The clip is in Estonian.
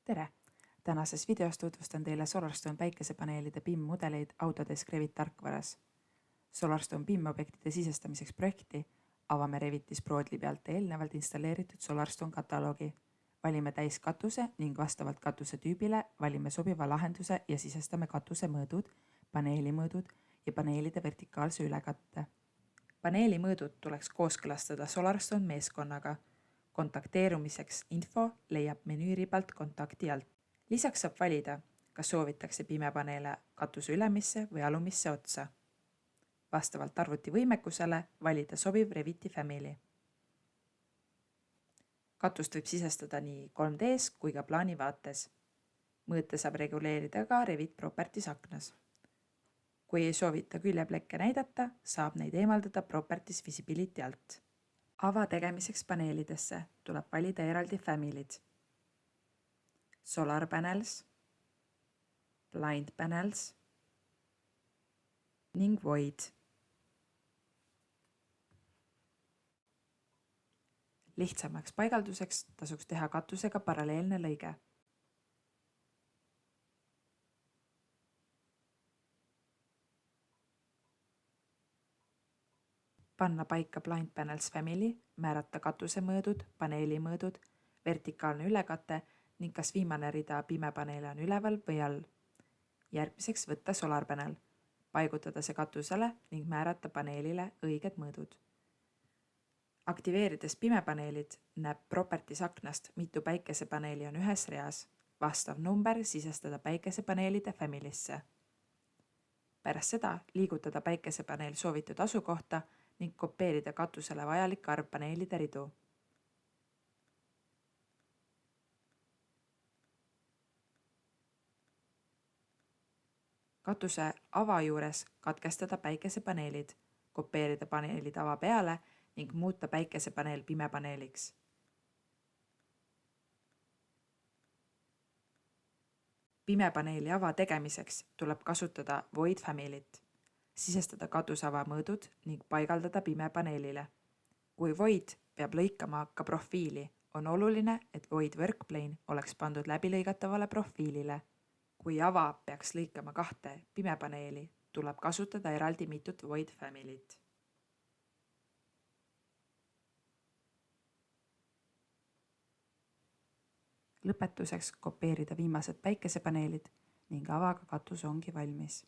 Tere! Tänases videos tutvustan teile SolarStone päikesepaneelide BIM-mudeleid Autodesk Revit tarkvaras. SolarStone BIM-objektide sisestamiseks projekti avame Revitis Broadly pealt eelnevalt installeeritud SolarStone kataloogi. Valime täiskatuse ning vastavalt katuse tüübile valime sobiva lahenduse ja sisestame katuse mõõdud, paneeli mõõdud ja paneelide vertikaalse ülekatte. Paneeli mõõdud tuleks kooskõlastada SolarStone meeskonnaga. Kontakteerumiseks info leiab menüüribalt kontakti alt. Lisaks saab valida, kas soovitakse pimepaneele katuse ülemisse või alumisse otsa. Vastavalt arvuti võimekusele valida sobiv Reviti family. Katust võib sisestada nii 3Ds kui ka plaanivaates. Mõõte saab reguleerida ka Revit Properties aknas. Kui ei soovita küljeplekke näidata, saab neid eemaldada Properties Visibility alt. Ava tegemiseks paneelidesse tuleb valida eraldi family'd. Solar Panels, Blind Panels ning Void. Lihtsamaks paigalduseks tasuks teha katusega paralleelne lõige. Panna paika Blind Panels Family, määrata katuse mõõdud, paneeli mõõdud, vertikaalne ülekate ning kas viimane rida pimepaneele on üleval või all. Järgmiseks võtta Solar Panel, paigutada see katusele ning määrata paneelile õiged mõõdud. Aktiveerides pimepaneelid näeb Properties aknast, mitu päikesepaneeli on ühes reas, vastav number sisestada päikesepaneelide family'sse. Pärast seda liigutada päikesepaneel soovitud asukohta ning kopeerida katusele vajalik arv paneelide ridu. Katuse ava juures katkestada päikesepaneelid, kopeerida paneelid ava peale ning muuta päikesepaneel pimepaneeliks. Pimepaneeli ava tegemiseks tuleb kasutada Void family't, sisestada katusava mõõdud ning paigaldada pimepaneelile. Kui Void peab lõikama ka profiili, on oluline, et Void workplane oleks pandud läbilõigatavale profiilile. Kui ava peaks lõikama 2 pimepaneeli, tuleb kasutada eraldi mitut Void family't. Lõpetuseks kopeerida viimased päikesepaneelid ning avaga katus ongi valmis.